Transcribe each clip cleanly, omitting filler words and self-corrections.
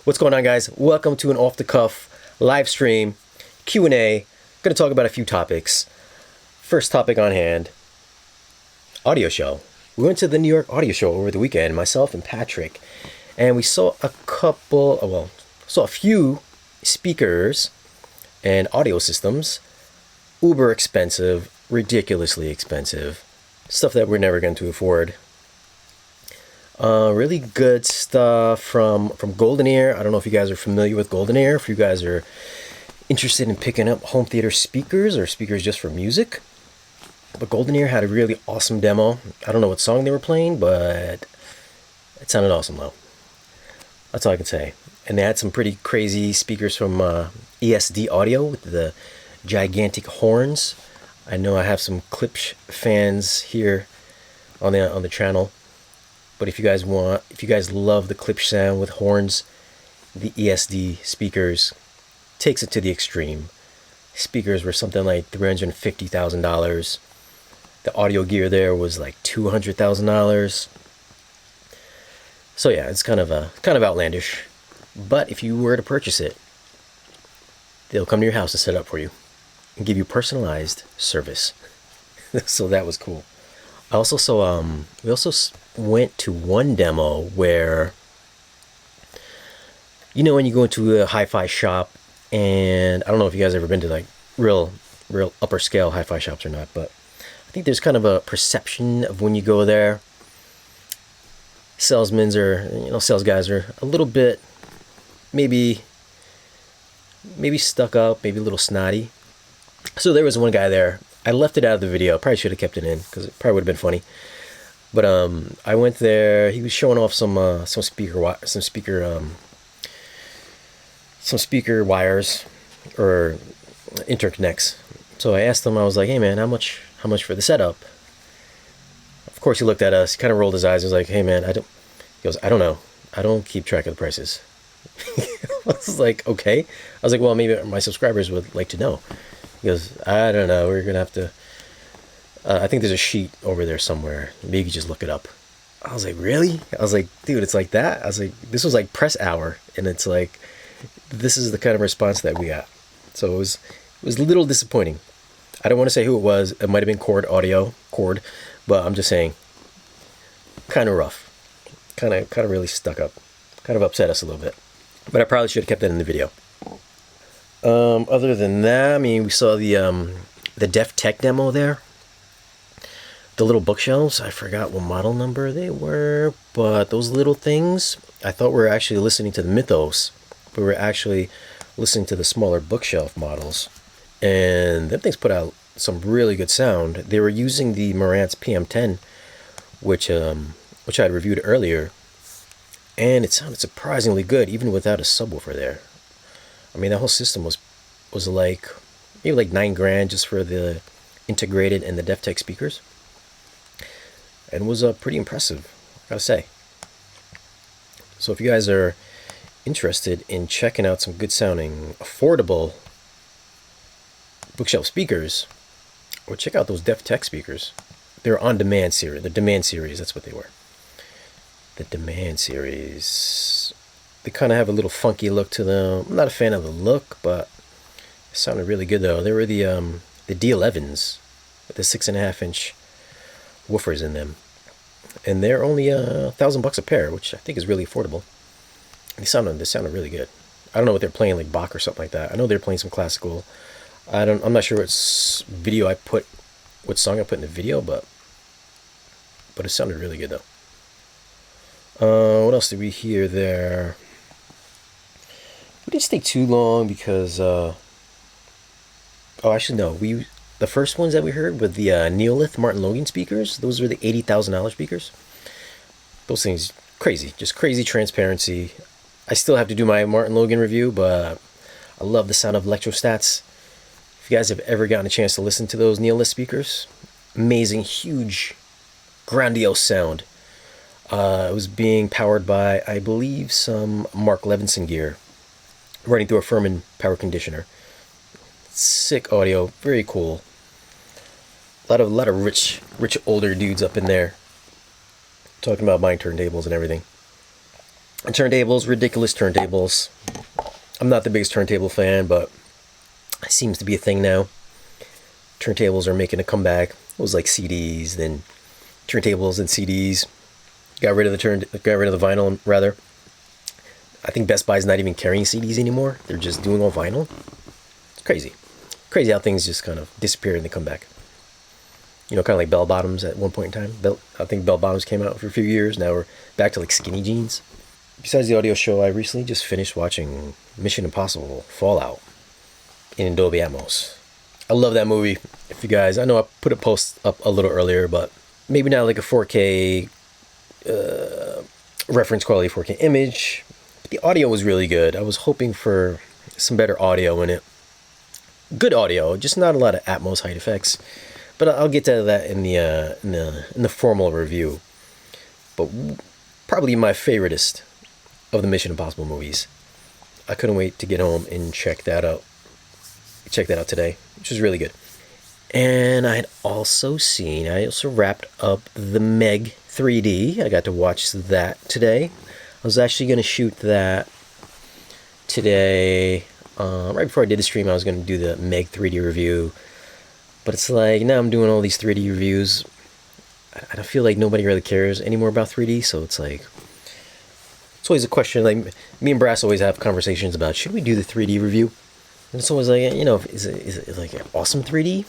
What's going on, guys? Welcome to an off-the-cuff live stream Q&A. Going to talk about a few topics. First topic on hand, audio show. We went to the New York Audio Show over the weekend, myself and Patrick, and we saw a few speakers and audio systems. Uber expensive, ridiculously expensive, stuff that we're never going to afford. Really good stuff from Golden Ear. I don't know if you guys are familiar with Golden Ear. If you guys are interested in picking up home theater speakers or speakers just for music. But Golden Ear had a really awesome demo. I don't know what song they were playing, but it sounded awesome though. That's all I can say. And they had some pretty crazy speakers from ESD Audio with the gigantic horns. I know I have some Klipsch fans here on the channel. But if you guys love the Klipsch sound with horns, the ESD speakers takes it to the extreme. Speakers were something like $350,000. The audio gear there was like $200,000. So yeah, it's kind of outlandish. But if you were to purchase it, they'll come to your house and set it up for you and give you personalized service. So that was cool. I also saw we also went to one demo where, you know, when you go into a hi-fi shop, and I don't know if you guys ever been to like real upper scale hi-fi shops or not, but I think there's kind of a perception of when you go there, sales guys are a little bit maybe stuck up, maybe a little snotty. So there was one guy there. I left it out of the video. Probably should have kept it in because it probably would have been funny. But I went there. He was showing off some speaker wires or interconnects. So I asked him. I was like, "Hey man, how much for the setup?" Of course, he looked at us. He kind of rolled his eyes. He was like, "Hey man, He goes, "I don't know. I don't keep track of the prices." I was like, "Okay." I was like, "Well, maybe my subscribers would like to know." He goes, "I don't know. We're gonna have to. I think there's a sheet over there somewhere. Maybe you could just look it up." I was like, "Really?" I was like, "Dude, it's like that." I was like, "This was like press hour, and it's like, this is the kind of response that we got." So it was a little disappointing. I don't want to say who it was. It might have been Cord, but I'm just saying, kind of rough, kind of really stuck up, kind of upset us a little bit. But I probably should have kept that in the video. Other than that, I mean, we saw the Def Tech demo there. The little bookshelves, I forgot what model number they were, but those little things, I thought we were actually listening to the Mythos. We were actually listening to the smaller bookshelf models. And them things put out some really good sound. They were using the Marantz PM10, which I had reviewed earlier. And it sounded surprisingly good, even without a subwoofer there. I mean, that whole system was like maybe like $9,000 just for the integrated and the Def Tech speakers, and it was pretty impressive, I gotta say. So if you guys are interested in checking out some good sounding, affordable bookshelf speakers, or check out those Def Tech speakers. They're on demand series. The demand series, that's what they were. The demand series. They kind of have a little funky look to them. I'm not a fan of the look, but it sounded really good though. They were the D11s with the 6.5-inch woofers in them, and they're only $1,000 a pair, which I think is really affordable. They sounded really good. I don't know what they're playing, like Bach or something like that. I know they're playing some classical. I'm not sure what song I put in the video, but it sounded really good though. What else did we hear there? We didn't stay too long because the first ones that we heard were the Neolith Martin Logan speakers. Those were the $80,000 speakers. Those things, just crazy transparency. I still have to do my Martin Logan review, but I love the sound of electrostats. If you guys have ever gotten a chance to listen to those Neolith speakers, amazing, huge, grandiose sound. It was being powered by, I believe, some Mark Levinson gear, running through a Furman power conditioner. Sick audio, very cool. A lot of rich older dudes up in there talking about buying turntables and everything. And turntables, ridiculous turntables. I'm not the biggest turntable fan, but it seems to be a thing now. Turntables are making a comeback. It was like CDs, then turntables and CDs. Got rid of the vinyl rather. I think Best Buy's not even carrying CDs anymore. They're just doing all vinyl. It's crazy. Crazy how things just kind of disappear and they come back. You know, kind of like bell bottoms at one point in time. I think bell bottoms came out for a few years. Now we're back to like skinny jeans. Besides the audio show, I recently just finished watching Mission Impossible Fallout in Dolby Atmos. I love that movie. If you guys, I know I put a post up a little earlier, but maybe not like a 4K reference quality 4K image. But the audio was really good. I was hoping for some better audio in it. Good audio, just not a lot of Atmos height effects. But I'll get to that in the formal review. But probably my favoriteest of the Mission Impossible movies. I couldn't wait to get home and check that out. Check that out today, which was really good. And I also wrapped up the Meg 3D. I got to watch that today. I was actually going to shoot that today. Right before I did the stream, I was going to do the Meg 3D review. But it's like, now I'm doing all these 3D reviews. I feel like nobody really cares anymore about 3D, so it's like, it's always a question. Like, me and Brass always have conversations about, should we do the 3D review? And it's always like, is it like an awesome 3D?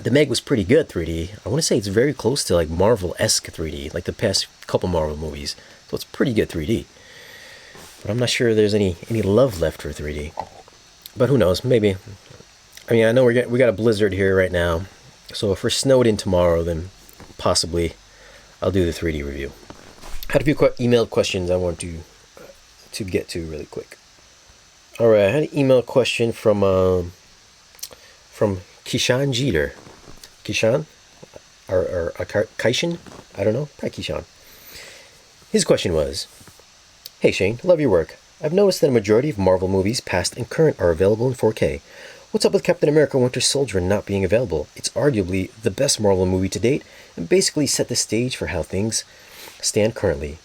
The Meg was pretty good 3D. I want to say it's very close to like Marvel-esque 3D, like the past couple Marvel movies. So it's pretty good 3D. But I'm not sure there's any love left for 3D. But who knows? Maybe. I mean, I know we got a blizzard here right now. So if we're snowed in tomorrow, then possibly I'll do the 3D review. I had a few emailed questions I want to get to really quick. All right, I had an email question from Kishan Jeter. Kishan? Or Kaishan? I don't know. Probably Kishan. His question was, "Hey Shane, love your work. I've noticed that a majority of Marvel movies, past and current, are available in 4K. What's up with Captain America Winter Soldier not being available? It's arguably the best Marvel movie to date and basically set the stage for how things stand currently.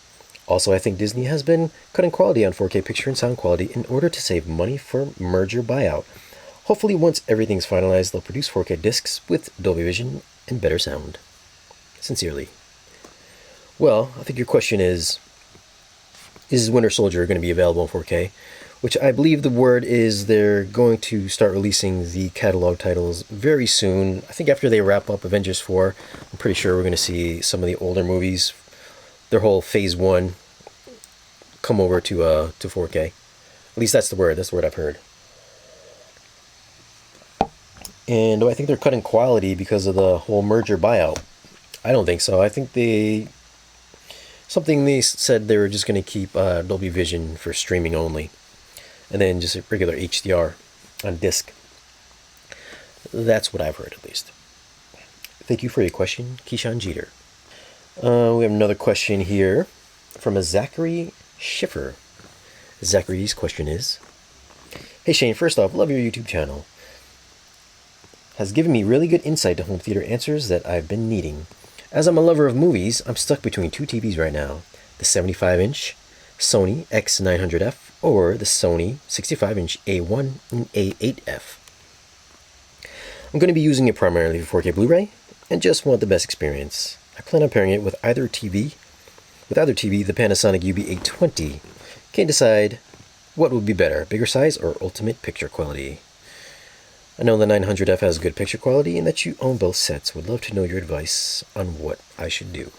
Also, I think Disney has been cutting quality on 4K picture and sound quality in order to save money for merger buyout. Hopefully, once everything's finalized, they'll produce 4K discs with Dolby Vision and better sound. Sincerely." Well, I think your question is Winter Soldier going to be available in 4K? Which I believe the word is they're going to start releasing the catalog titles very soon. I think after they wrap up Avengers 4, I'm pretty sure we're going to see some of the older movies, their whole Phase 1, come over to 4K. At least that's the word. That's the word I've heard. And do I think they're cutting quality because of the whole merger buyout? I don't think so. I think they said they were just going to keep Dolby Vision for streaming only, and then just a regular HDR on disc. That's what I've heard, at least. Thank you for your question, Kishan Jeter. We have another question here from a Zachary Schiffer. Zachary's question is, "Hey Shane, first off, love your YouTube channel. Has given me really good insight to home theater answers that I've been needing. As I'm a lover of movies, I'm stuck between two TVs right now. The 75-inch Sony X900F or the Sony 65-inch A1 and A8F. I'm going to be using it primarily for 4K Blu-ray and just want the best experience. I plan on pairing it with either TV, the Panasonic UB820. Can't decide what would be better, bigger size or ultimate picture quality. I know the 900F has good picture quality and that you own both sets. Would love to know your advice on what I should do."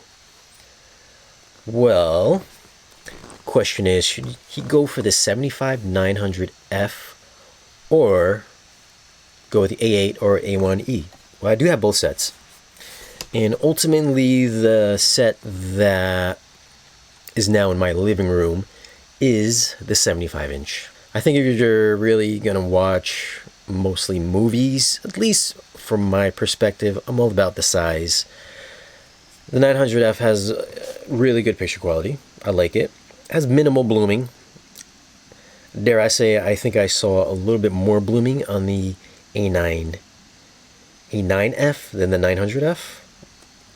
Well, question is, should he go for the 75 900F or go with the A8 or A1E? Well, I do have both sets. And ultimately, the set that is now in my living room is the 75-inch. I think if you're really going to watch mostly movies, at least from my perspective, I'm all about the size. The 900F has really good picture quality. I like it. It has minimal blooming. Dare I say, I think I saw a little bit more blooming on the A9F than the 900F.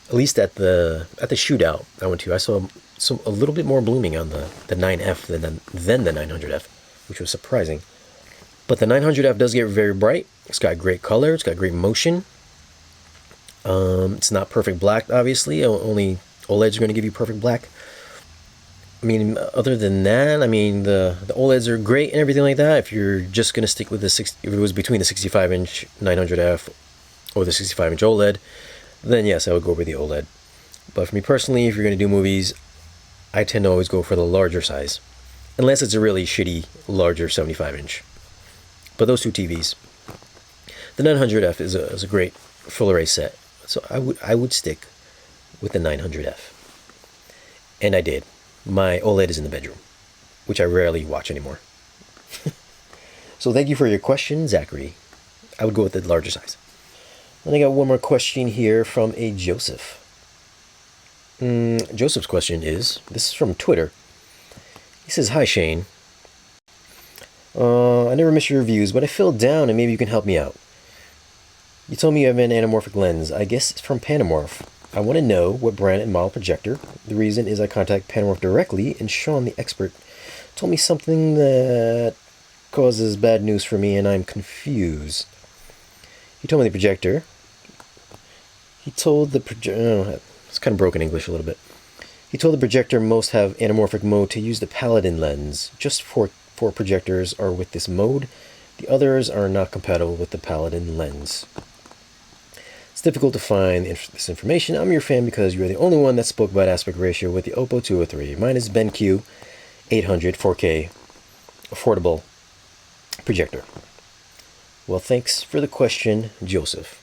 At least at the shootout I went to, I saw so a little bit more blooming on the 9F than the 900F, which was surprising. But the 900F does get very bright. It's got great color. It's got great motion. It's not perfect black, obviously. Only OLEDs are going to give you perfect black. I mean, other than that, I mean, the OLEDs are great and everything like that. If you're just going to stick with if it was between the 65-inch 900F or the 65-inch OLED, then yes, I would go over the OLED. But for me personally, if you're going to do movies, I tend to always go for the larger size, unless it's a really shitty larger 75-inch. But those two TVs, the 900F is a great full array set, so I would stick with the 900F, and I did. My OLED is in the bedroom, which I rarely watch anymore. So thank you for your question, Zachary. I would go with the larger size. And I got one more question here from a Joseph. Joseph's question is, this is from Twitter. He says, "Hi Shane. I never miss your reviews, but I fell down and maybe you can help me out. You told me you have an anamorphic lens. I guess it's from Panamorph. I want to know what brand and model projector. The reason is I contact Panamorph directly, and Sean, the expert, told me something that causes bad news for me, and I'm confused. He told me the projector. He told the projector... it's kind of broken English a little bit. He told the projector most have anamorphic mode to use the Paladin lens. Just four projectors are with this mode. The others are not compatible with the Paladin lens. It's difficult to find this information. I'm your fan because you're the only one that spoke about aspect ratio with the Oppo 203. Mine is BenQ 800 4K affordable projector." Well, thanks for the question, Joseph.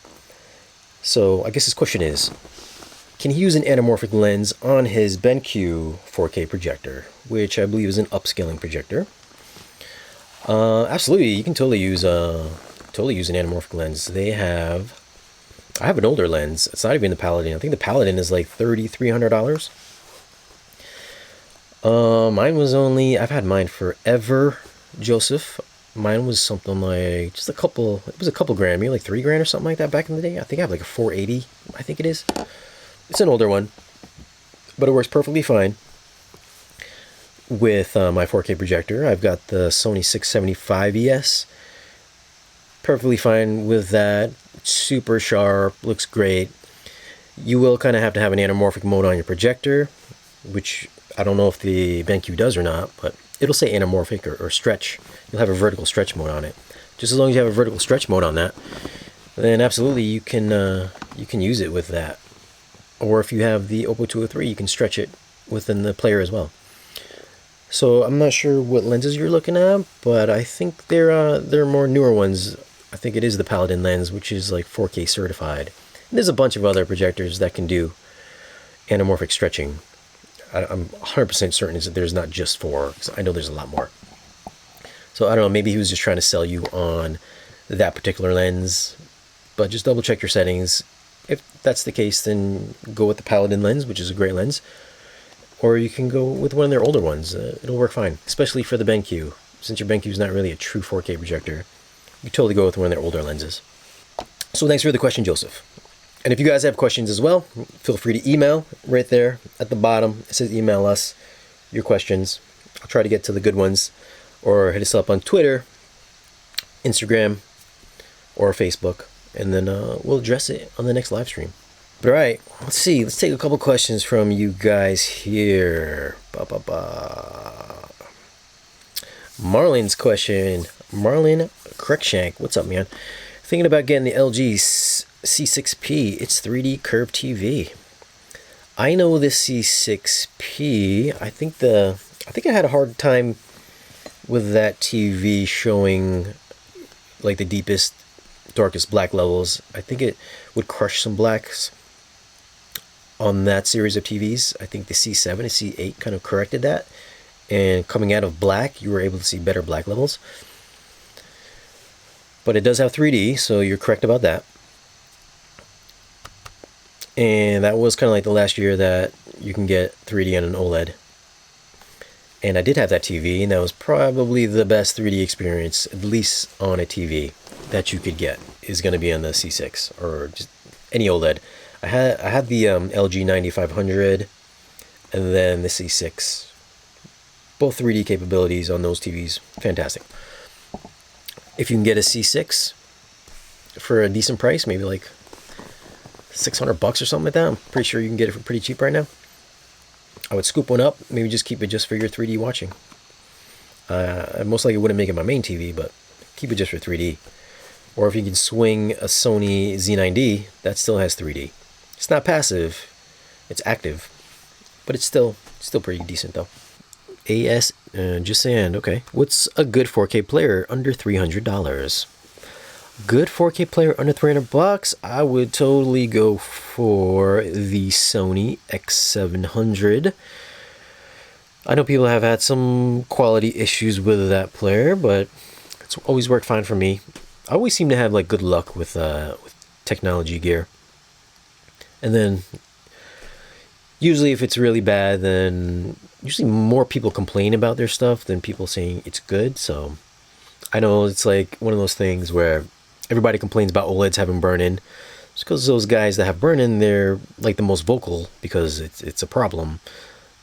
So I guess his question is, can he use an anamorphic lens on his BenQ 4K projector, which I believe is an upscaling projector? Absolutely, you can totally use an anamorphic lens. I have an older lens. It's not even the Paladin. I think the Paladin is like $3,300. Mine was I've had mine forever, Joseph. Mine was something like it was a couple grand, maybe like $3,000 or something like that back in the day. I think I have like a 480, I think it is. It's an older one, but it works perfectly fine with my 4K projector. I've got the Sony 675 ES. Perfectly fine with that. Super sharp, looks great. You will kind of have to have an anamorphic mode on your projector, which I don't know if the BenQ does or not, but it'll say anamorphic or stretch. You'll have a vertical stretch mode on it. Just as long as you have a vertical stretch mode on that, then absolutely you can use it with that. Or if you have the Oppo 203, you can stretch it within the player as well. So I'm not sure what lenses you're looking at, but I think they're more newer ones. I think it is the Paladin lens, which is like 4K certified. And there's a bunch of other projectors that can do anamorphic stretching. I'm 100% certain that there's not just 4, because I know there's a lot more. So I don't know, maybe he was just trying to sell you on that particular lens, but just double check your settings. If that's the case, then go with the Paladin lens, which is a great lens. Or you can go with one of their older ones. It'll work fine, especially for the BenQ. Since your BenQ is not really a true 4K projector, you can totally go with one of their older lenses. So thanks for the question, Joseph. And if you guys have questions as well, feel free to email right there at the bottom. It says email us your questions. I'll try to get to the good ones. Or hit us up on Twitter, Instagram, or Facebook. And then we'll address it on the next live stream. But all right, let's see. Let's take a couple questions from you guys here. Marlon's question. Marlon Cruikshank. What's up, man? Thinking about getting the LG C6P. It's 3D curved TV. I know the C6P. I think I had a hard time with that TV showing like the deepest, darkest black levels. I think it would crush some blacks on that series of TVs. I think the C7 and C8 kind of corrected that, and coming out of black you were able to see better black levels. But it does have 3D, so you're correct about that. And that was kind of like the last year that you can get 3D on an OLED. And I did have that TV, and that was probably the best 3D experience, at least on a TV, that you could get, is going to be on the C6 or just any OLED. I had the LG 9500 and then the C6. Both 3D capabilities on those TVs, fantastic. If you can get a C6 for a decent price, maybe like $600 or something like that, I'm pretty sure you can get it for pretty cheap right now. I would scoop one up, maybe just keep it just for your 3D watching. I most likely wouldn't make it my main TV, but keep it just for 3D. Or if you can swing a Sony Z9D, that still has 3D. It's not passive, it's active, but it's still pretty decent though. Just saying, okay. What's a good 4K player under $300? Good 4K player under $300, I would totally go for the Sony X700. I know people have had some quality issues with that player, but it's always worked fine for me. I always seem to have like good luck with technology gear. And then usually if it's really bad, then usually more people complain about their stuff than people saying it's good. So I know it's like one of those things where everybody complains about OLEDs having burn-in. It's because those guys that have burn-in, they're like the most vocal because it's a problem.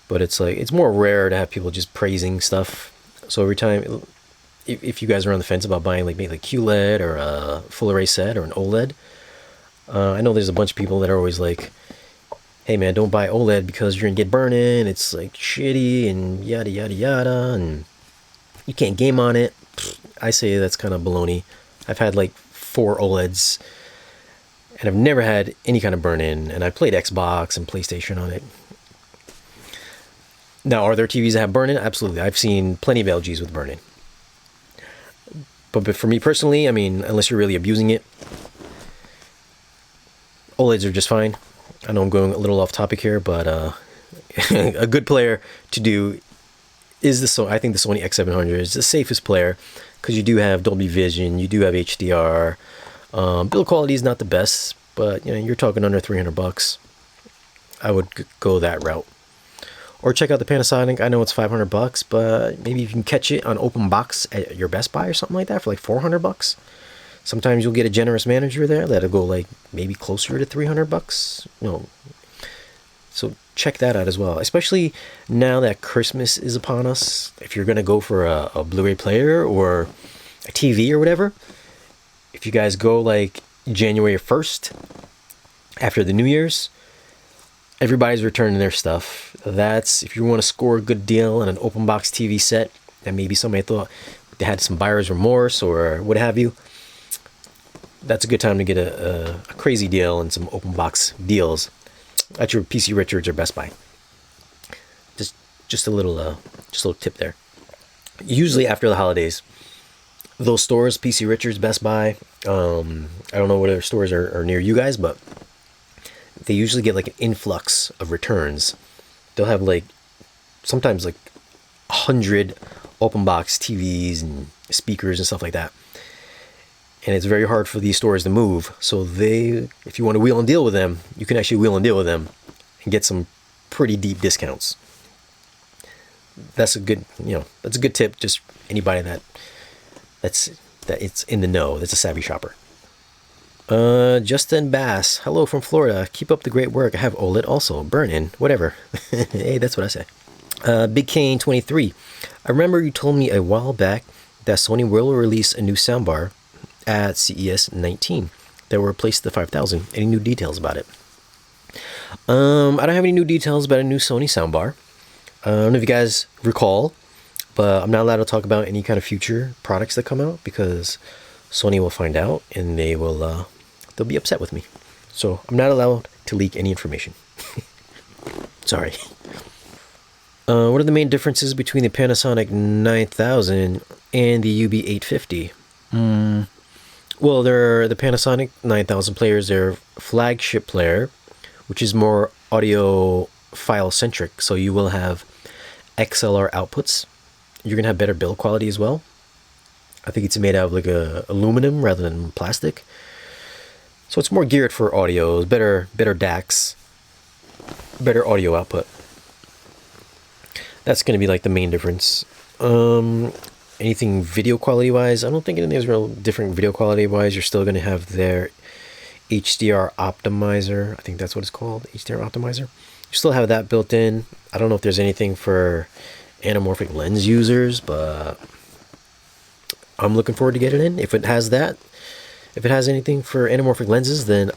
But it's like, it's more rare to have people just praising stuff. So every time, if you guys are on the fence about buying like maybe like QLED or a full array set or an OLED, I know there's a bunch of people that are always like, hey man, don't buy OLED because you're gonna get burn-in, it's like shitty and yada yada yada, and you can't game on it. I say that's kind of baloney. I've had like 4 OLEDs and I've never had any kind of burn-in, and I played Xbox and PlayStation on it. Now, are there TVs that have burn-in? Absolutely. I've seen plenty of LGs with burn-in. But for me personally, I mean, unless you're really abusing it, OLEDs are just fine. I know I'm going a little off topic here, but a good player to do is I think the Sony X700 is the safest player because you do have Dolby Vision, you do have HDR. Build quality is not the best, but you know, you're talking under $300. I would go that route. Or check out the Panasonic. I know it's $500, but maybe you can catch it on open box at your Best Buy or something like that for like $400. Sometimes you'll get a generous manager there that'll go like maybe closer to $300. You know, so check that out as well. Especially now that Christmas is upon us. If you're gonna go for a Blu-ray player or a TV or whatever, if you guys go like January 1st after the New Year's, everybody's returning their stuff. That's if you want to score a good deal on an open box TV set that maybe somebody thought they had some buyer's remorse or what have you. That's a good time to get a crazy deal and some open box deals at your PC Richards or Best Buy. Just a little tip there. Usually after the holidays, those stores, PC Richards, Best Buy, I don't know what other stores are near you guys, but they usually get like an influx of returns. They'll have like sometimes like 100 open box TVs and speakers and stuff like that. And it's very hard for these stores to move. So if you want to wheel and deal with them, you can actually wheel and deal with them and get some pretty deep discounts. That's a good tip. Just anybody that it's in the know, that's a savvy shopper. Justin Bass, hello from Florida. Keep up the great work. I have OLED also. Burn-in, whatever. Hey, that's what I say. Big Kane 23. I remember you told me a while back that Sony will release a new soundbar at CES 19 that will replace the 5000. Any new details about it? I don't have any new details about a new Sony soundbar. I don't know if you guys recall, but I'm not allowed to talk about any kind of future products that come out because Sony will find out and they'll be upset with me. So I'm not allowed to leak any information. Sorry. What are the main differences between the Panasonic 9000 and the UB850? Well, the Panasonic 9000 players, their flagship player, which is more audio file centric. So you will have XLR outputs. You're going to have better build quality as well. I think it's made out of like aluminum rather than plastic. So it's more geared for audio, better DACs, better audio output. That's going to be like the main difference. Anything video quality wise, I don't think anything's real different video quality wise. You're still going to have their HDR optimizer. I think that's what it's called, HDR optimizer. You still have that built in. I don't know if there's anything for anamorphic lens users, but I'm looking forward to get it in. If it has that, if it has anything for anamorphic lenses, then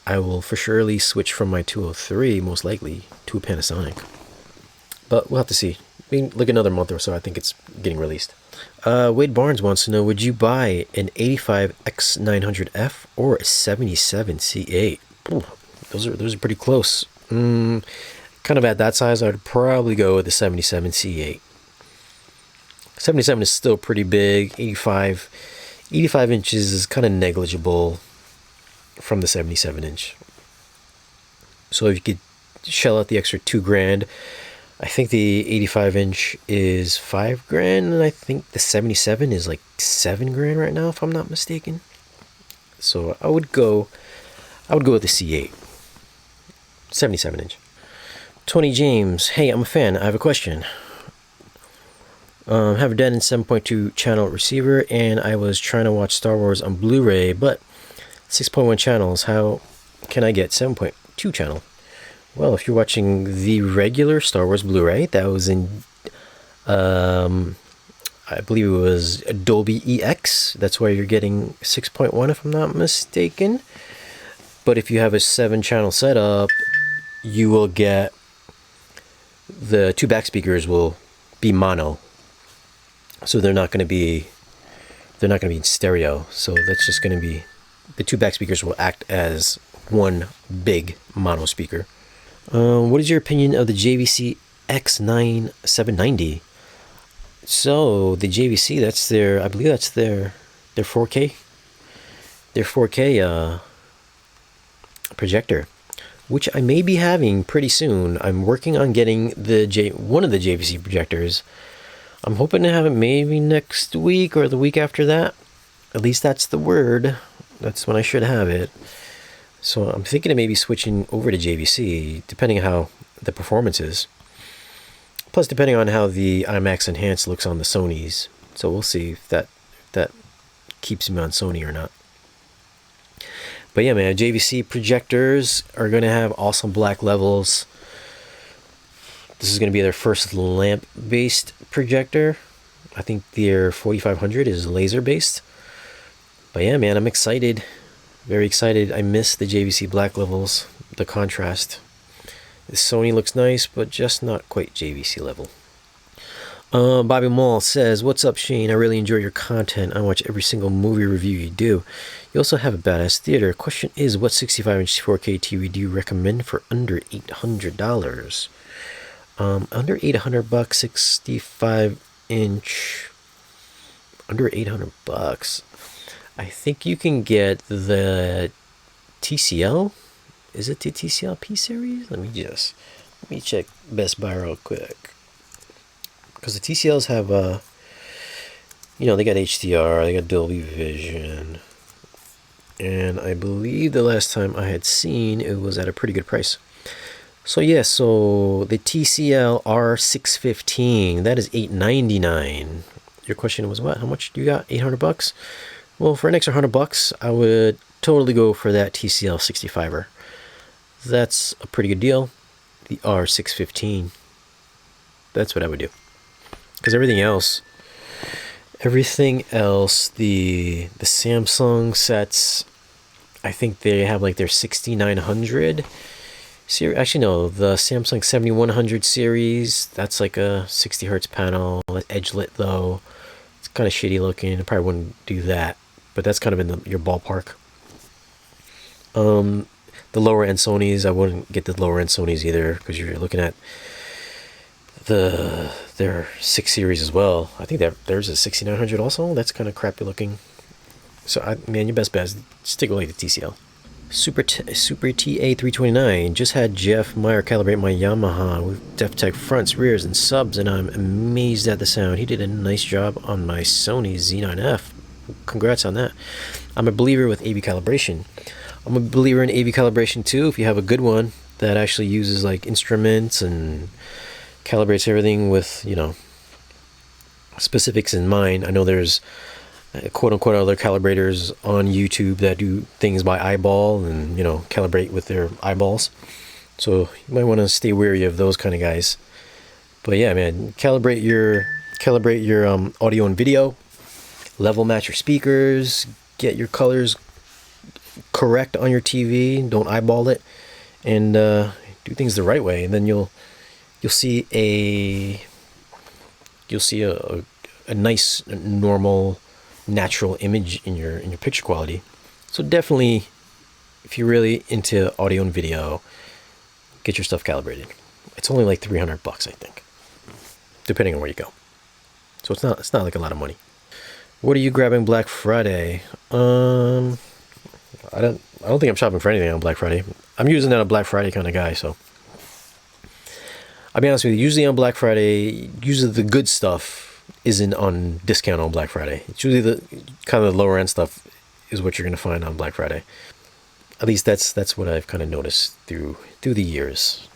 I will for surely switch from my 203, most likely, to a Panasonic. But we'll have to see. Like another month or so, I think it's getting released. Wade Barnes wants to know, would you buy an 85 X900F or a 77 C8? Ooh, those are pretty close. Kind of at that size, I'd probably go with the 77 C8. 77 is still pretty big. 85 inches is kind of negligible from the 77 inch. So if you could shell out the extra $2,000, I think the 85 inch is $5,000, and I think the 77 is like $7,000 right now, if I'm not mistaken. So I would go with the C8, 77 inch. Tony James, hey, I'm a fan. I have a question. Have a Denon 7.2 channel receiver, and I was trying to watch Star Wars on Blu-ray, but 6.1 channels. How can I get 7.2 channel? Well, if you're watching the regular Star Wars Blu-ray, that was in, I believe it was Dolby EX. That's why you're getting 6.1, if I'm not mistaken. But if you have a 7-channel setup, you will get the 2 back speakers will be mono, so they're not going to be in stereo. So that's just going to be, the 2 back speakers will act as one big mono speaker. What is your opinion of the JVC X9 790? So the JVC, that's their, I believe that's their 4K, projector, which I may be having pretty soon. I'm working on getting one of the JVC projectors. I'm hoping to have it maybe next week or the week after that. At least that's the word. That's when I should have it. So I'm thinking of maybe switching over to JVC, depending on how the performance is. Plus, depending on how the IMAX Enhanced looks on the Sonys. So we'll see if that keeps me on Sony or not. But yeah, man, JVC projectors are going to have awesome black levels. This is going to be their first lamp-based projector. I think their 4500 is laser-based. But yeah, man, I'm excited. Very excited. I miss the JVC black levels, the contrast. The Sony looks nice, but just not quite JVC level. Bobby Mall says, what's up, Shane? I really enjoy your content. I watch every single movie review you do. You also have a badass theater. Question is, what 65-inch 4K TV do you recommend for under $800? Under $800, 65-inch, under $800. I think you can get the TCL. Is it the TCL P series? Let me check Best Buy real quick. Because the TCLs have, they got HDR, they got Dolby Vision. And I believe the last time I had seen, it was at a pretty good price. So yeah, so the TCL R615, that is $899. Your question was what? How much do you got? $800? Well, for an extra $100, I would totally go for that TCL 65er. That's a pretty good deal. The R615. That's what I would do. Because everything else, the Samsung sets, I think they have like their 6900 series. Actually, no, the Samsung 7100 series, that's like a 60 hertz panel. Edge lit though. It's kind of shitty looking. I probably wouldn't do that, but that's kind of in your ballpark. The lower end Sonys, I wouldn't get the lower end Sonys either, because you're looking at their 6 series as well. I think there's a 6900 also. That's kind of crappy looking. So man, your best bet is stick with like the TCL. Super TA329. Just had Jeff Meyer calibrate my Yamaha with DefTech fronts, rears, and subs, and I'm amazed at the sound. He did a nice job on my Sony Z9F. Congrats on that. I'm a believer with AV calibration. I'm a believer in AV calibration too. If you have a good one that actually uses like instruments and calibrates everything with, specifics in mind. I know there's quote-unquote other calibrators on YouTube that do things by eyeball and, calibrate with their eyeballs. So you might want to stay wary of those kind of guys. But yeah, man, calibrate your audio and video, level match your speakers, get your colors correct on your TV, don't eyeball it, and do things the right way, and then you'll see a nice, normal, natural image in your picture quality. So definitely, if you're really into audio and video, get your stuff calibrated. It's only like $300, I think, depending on where you go. So it's not like a lot of money. What are you grabbing Black Friday? I don't think I'm shopping for anything on Black Friday. I'm usually not a Black Friday kind of guy, so I'll be honest with you. Usually on Black Friday, usually the good stuff isn't on discount on Black Friday. It's usually the kind of the lower end stuff is what you're gonna find on Black Friday. At least that's what I've kind of noticed through the years,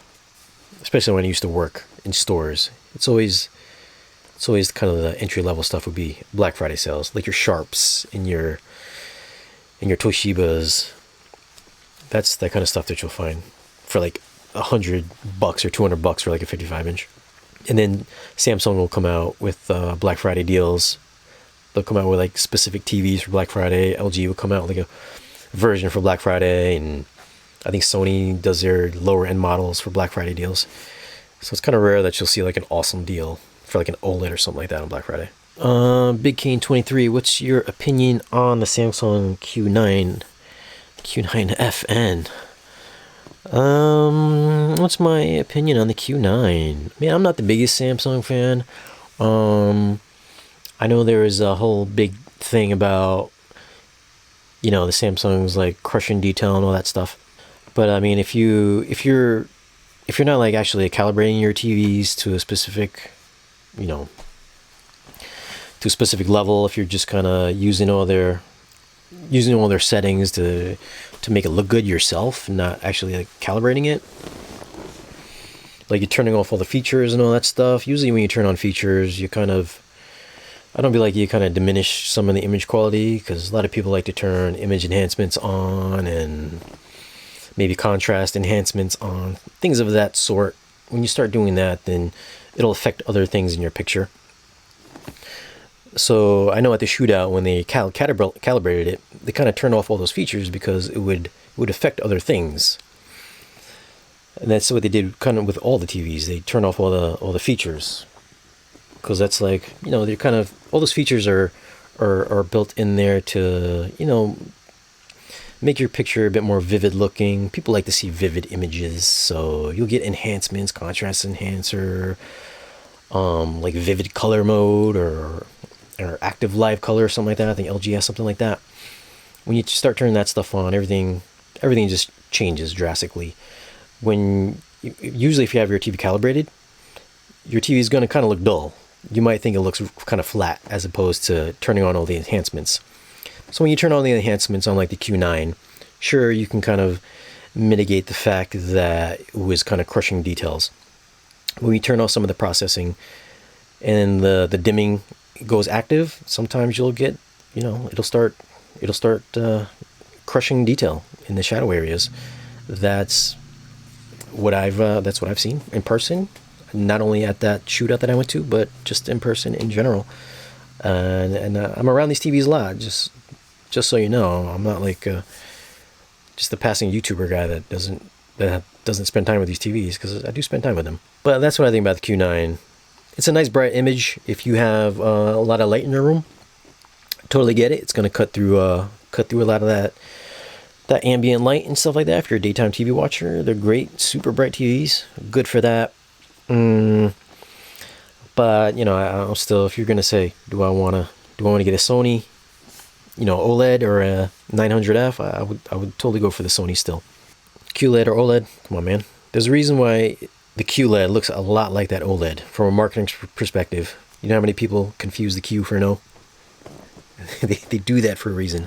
especially when I used to work in stores. It's always kind of the entry level stuff would be Black Friday sales, like your Sharps and your Toshibas. That's that kind of stuff that you'll find for like $100 or $200 for like a 55-inch. And then Samsung will come out with Black Friday deals. They'll come out with like specific TVs for Black Friday. LG will come out with like a version for Black Friday, and I think Sony does their lower end models for Black Friday deals. So it's kind of rare that you'll see like an awesome deal for like an OLED or something like that on Black Friday. Big Kane 23, what's your opinion on the Samsung Q9 FN? What's my opinion on the Q9? Man, I'm not the biggest Samsung fan. I know there is a whole big thing about, the Samsung's like crushing detail and all that stuff. But I mean, if you're not like actually calibrating your TVs to a specific, to a specific level, if you're just kind of using all their settings to make it look good yourself, not actually like calibrating it, like you're turning off all the features and all that stuff. Usually when you turn on features, you kind of diminish some of the image quality, because a lot of people like to turn image enhancements on and maybe contrast enhancements on, things of that sort. When you start doing that, then it'll affect other things in your picture. So I know at the shootout, when they calibrated it, they kind of turned off all those features because it would affect other things. And that's what they did kind of with all the TVs. They turned off all the features, because that's like, they're kind of, all those features are built in there to, make your picture a bit more vivid looking. People like to see vivid images, so you'll get enhancements, contrast enhancer, like vivid color mode or active live color or something like that. I think LG has something like that. When you start turning that stuff on, everything just changes drastically. Usually if you have your TV calibrated, your TV is going to kind of look dull. You might think it looks kind of flat, as opposed to turning on all the enhancements. So when you turn on the enhancements on like the Q9, sure, you can kind of mitigate the fact that it was kind of crushing details. When you turn off some of the processing and the dimming goes active, sometimes you'll get, it'll start crushing detail in the shadow areas. That's what I've seen in person, not only at that shootout that I went to, but just in person in general. And I'm around these TVs a lot, just so you know. I'm not like just the passing YouTuber guy that doesn't spend time with these TVs, because I do spend time with them. But that's what I think about the Q9. It's a nice bright image if you have a lot of light in your room. Totally get it. It's going to cut through a lot of that ambient light and stuff like that. If you're a daytime TV watcher, they're great, super bright TVs, good for that. But I'm still, if you're going to say, do I want to get a Sony, OLED or a 900F, I would totally go for the Sony still. QLED or OLED, come on, man. There's a reason why the QLED looks a lot like that OLED from a marketing perspective. You know how many people confuse the Q for an O? they do that for a reason.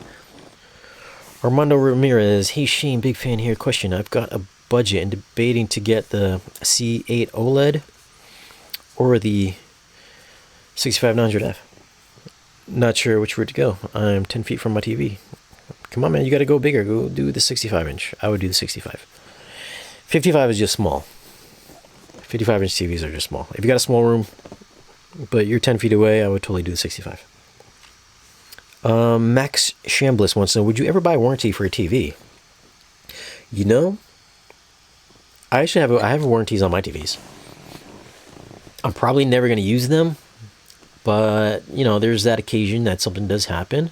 Armando Ramirez, hey Shane, big fan here. Question: I've got a budget and debating to get the C8 OLED or the 6500F. Not sure which route to go. I'm 10 feet from my TV. Come on, man, you got to go bigger. Go do the 65-inch. I would do the 65. 55 is just small. 55-inch TVs are just small. If you got a small room, but you're 10 feet away, I would totally do the 65. Max Shambliss wants to know, would you ever buy a warranty for a TV? You know, I have warranties on my TVs. I'm probably never going to use them, but, you know, there's that occasion that something does happen.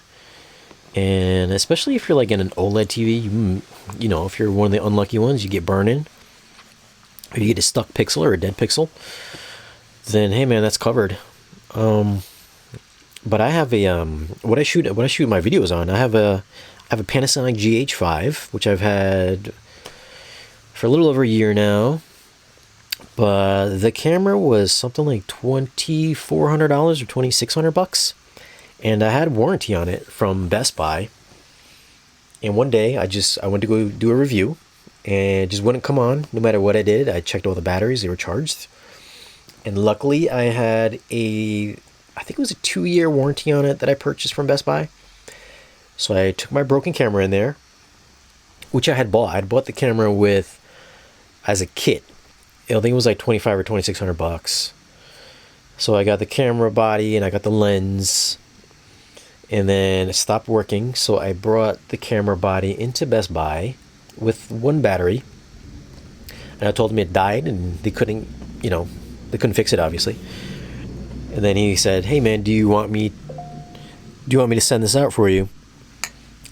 And especially if you're like in an OLED TV, you know, if you're one of the unlucky ones, you get burning, or you get a stuck pixel or a dead pixel, then hey man, that's covered. But I have a what I shoot my videos on. I have a Panasonic GH5, which I've had for a little over a year now. But the camera was something like $2,400 or $2,600, and I had warranty on it from Best Buy. And one day I went to go do a review, and it just wouldn't come on no matter what I did. I checked all the batteries; they were charged. And luckily, I had I think it was a 2-year warranty on it that I purchased from Best Buy. So I took my broken camera in there, which I had bought. I'd bought the camera as a kit. I think it was like $2,500 or $2,600. So I got the camera body and I got the lens, and then it stopped working. So I brought the camera body into Best Buy with one battery, and I told them it died and they couldn't fix it, obviously. And then he said, "Hey man, do you want me to send this out for you?"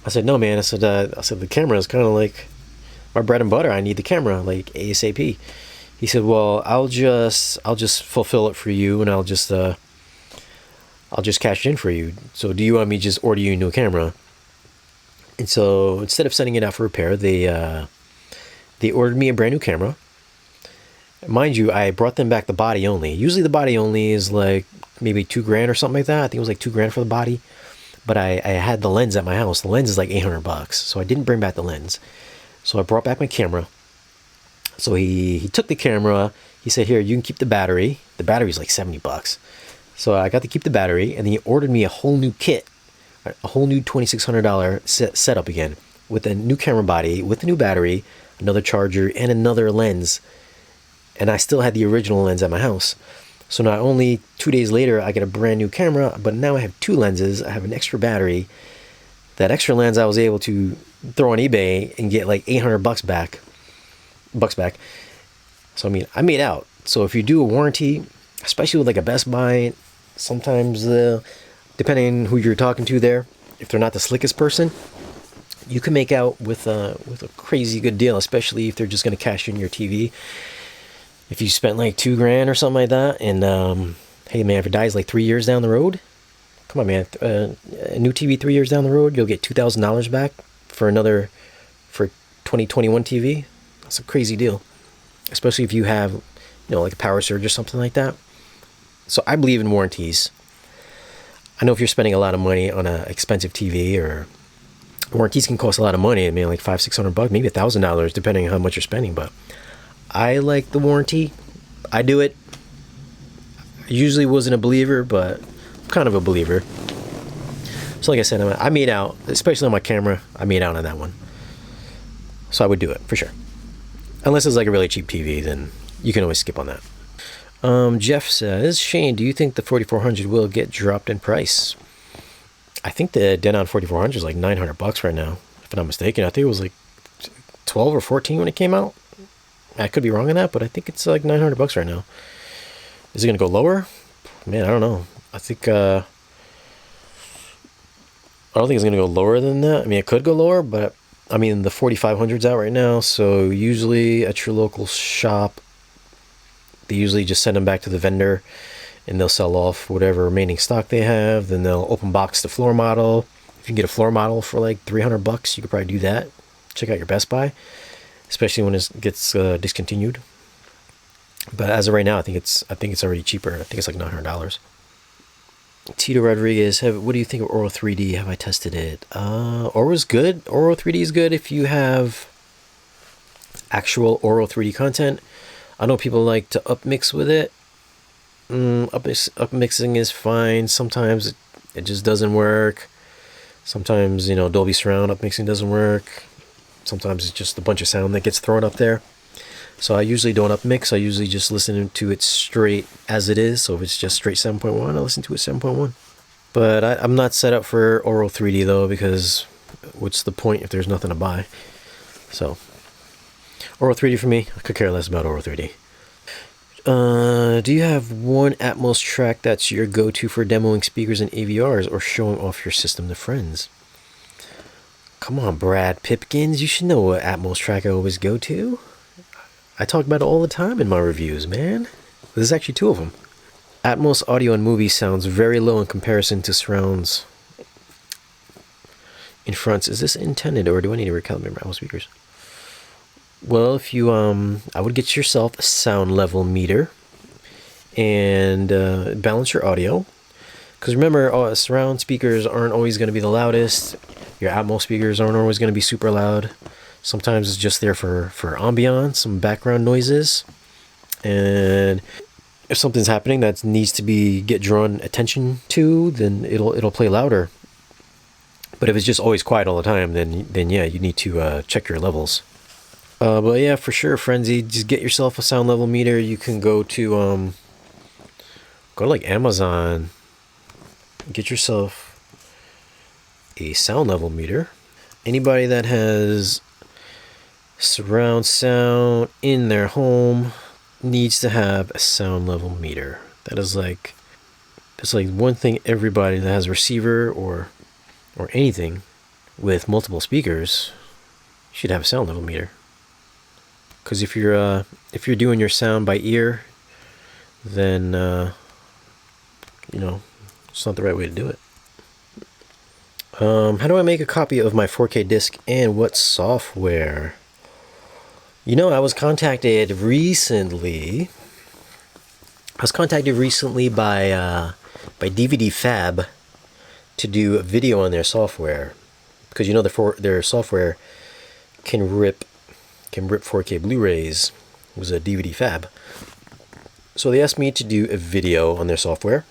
I said, "No man." I said the camera is kind of like my bread and butter. I need the camera like ASAP. He said, "Well, I'll just fulfill it for you, and I'll just cash it in for you. So do you want me to just order you a new camera?" And so instead of sending it out for repair, they ordered me a brand new camera. Mind you, I brought them back the body only. Usually the body only is like maybe $2,000 or something like that. I think it was like $2,000 for the body. But I had the lens at my house. The lens is like $800, so I didn't bring back the lens. So I brought back my camera. So he took the camera. He said, "Here, you can keep the battery." The battery's like $70. So I got to keep the battery, and then he ordered me a whole new kit, a whole new $2,600 setup again, with a new camera body, with a new battery, another charger, and another lens. And I still had the original lens at my house. So not only 2 days later, I get a brand new camera, but now I have two lenses. I have an extra battery. That extra lens I was able to throw on eBay and get like $800 back. So I mean, I made out. So if you do a warranty, especially with like a Best Buy, sometimes depending on who you're talking to there, if they're not the slickest person, you can make out with a crazy good deal, especially if they're just going to cash in your TV. If you spent like $2,000 or something like that, and hey man, if it dies like 3 years down the road, come on man, a new TV 3 years down the road, you'll get $2,000 back for 2021 TV. That's a crazy deal, especially if you have, you know, like a power surge or something like that. So I believe in warranties. I know if you're spending a lot of money on an expensive TV, or warranties can cost a lot of money. I mean, like $500-600, maybe $1,000, depending on how much you're spending. But I like the warranty. I do it. I usually wasn't a believer, but I'm kind of a believer. So like I said, I made out, especially on my camera, I made out on that one. So I would do it, for sure. Unless it's like a really cheap TV, then you can always skip on that. Jeff says, "Shane, do you think the 4400 will get dropped in price?" I think the Denon 4400 is like $900 right now, if I'm not mistaken. I think it was like 12 or 14 when it came out. I could be wrong on that, but I think it's like $900 right now. Is it going to go lower? Man, I don't know. I don't think it's going to go lower than that. I mean, it could go lower, but I mean, the 4500's out right now, so usually at your local shop, they usually just send them back to the vendor, and they'll sell off whatever remaining stock they have. Then they'll open box the floor model. If you can get a floor model for like $300, you could probably do that. Check out your Best Buy, especially when it gets discontinued. But as of right now, I think it's already cheaper. I think it's like $900. Tito Rodriguez, what do you think of Oro 3D? Have I tested it? Oro's good. Oro 3D is good if you have actual Oro 3D content. I know people like to upmix with it. Upmixing is fine. Sometimes it just doesn't work. Sometimes, you know, Dolby Surround upmixing doesn't work. Sometimes it's just a bunch of sound that gets thrown up there. So I usually don't upmix. I usually just listen to it straight as it is. So if it's just straight 7.1, I listen to it 7.1. But I'm not set up for Oral 3D though, because what's the point if there's nothing to buy? So Oral 3D for me, I could care less about Oral 3D. Do you have one Atmos track that's your go-to for demoing speakers and AVRs or showing off your system to friends? Come on, Brad Pipkins, you should know what Atmos track I always go to. I talk about it all the time in my reviews, man. There's actually 2 of them. Atmos audio in movies sounds very low in comparison to surrounds in fronts. Is this intended, or do I need to recalibrate my Atmos speakers? Well, if you, I would get yourself a sound level meter and balance your audio. Because remember, surround speakers aren't always going to be the loudest. Your Atmos speakers aren't always going to be super loud. Sometimes it's just there for ambiance, some background noises. And if something's happening that needs to get drawn attention to, then it'll play louder. But if it's just always quiet all the time, then yeah, you need to check your levels. But yeah, for sure, Frenzy, just get yourself a sound level meter. You can go to like Amazon, get yourself a sound level meter. Anybody that has surround sound in their home needs to have a sound level meter. That is like, it's like one thing everybody that has a receiver or anything with multiple speakers should have a sound level meter. Because if you're doing your sound by ear, then you know, it's not the right way to do it. How do I make a copy of my 4K disc and what software? You know, I was contacted recently by DVD Fab to do a video on their software, because you know their software can rip 4K Blu-rays. It was a DVD Fab. So they asked me to do a video on their software.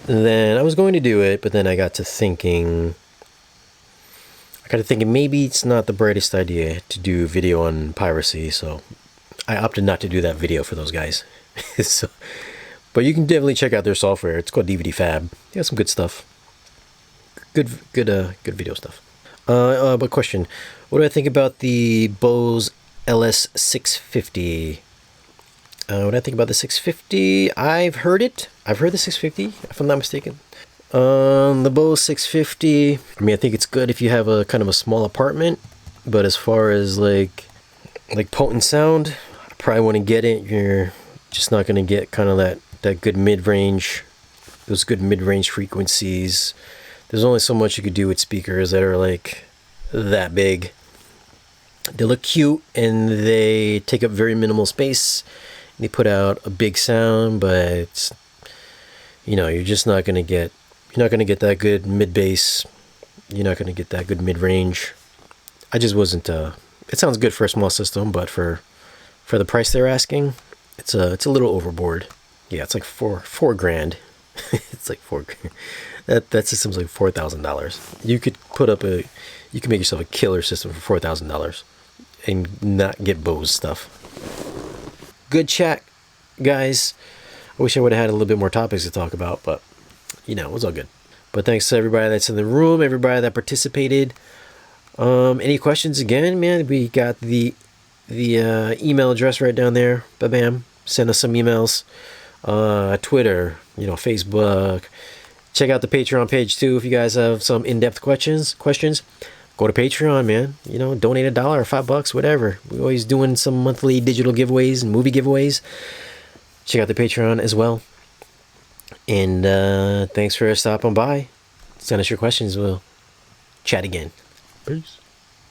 And then I was going to do it, but then I got to thinking maybe it's not the brightest idea to do video on piracy, so I opted not to do that video for those guys. So, but you can definitely check out their software. It's called DVD Fab. They have some good stuff. Good video stuff. But question, what do I think about the Bose LS650? What do I think about the 650? I've heard the 650, if I'm not mistaken. The Bose 650, I mean, I think it's good if you have a kind of a small apartment, but as far as like potent sound, I probably wouldn't get it. You're just not going to get kind of that good mid-range, those good mid-range frequencies. There's only so much you could do with speakers that are like that big. They look cute and they take up very minimal space. They put out a big sound, but you know, you're just not going to get that good mid bass. You're not going to get that good mid range. I just wasn't. It sounds good for a small system, but for the price they're asking, it's a little overboard. Yeah, it's like four grand. It's like $4,000. That system's like $4,000. You could make yourself a killer system for $4,000 and not get Bose stuff. Good chat, guys. I wish I would have had a little bit more topics to talk about, but you know, it was all good. But thanks to everybody that's in the room, everybody that participated. Any questions? Again, man, we got the email address right down there. Bam, send us some emails. Twitter, you know, Facebook. Check out the Patreon page too if you guys have some in-depth questions. Go to Patreon, man. You know, donate $1 or $5, whatever. We're always doing some monthly digital giveaways and movie giveaways. Check out the Patreon as well. And thanks for stopping by. Send us your questions. We'll chat again. Peace.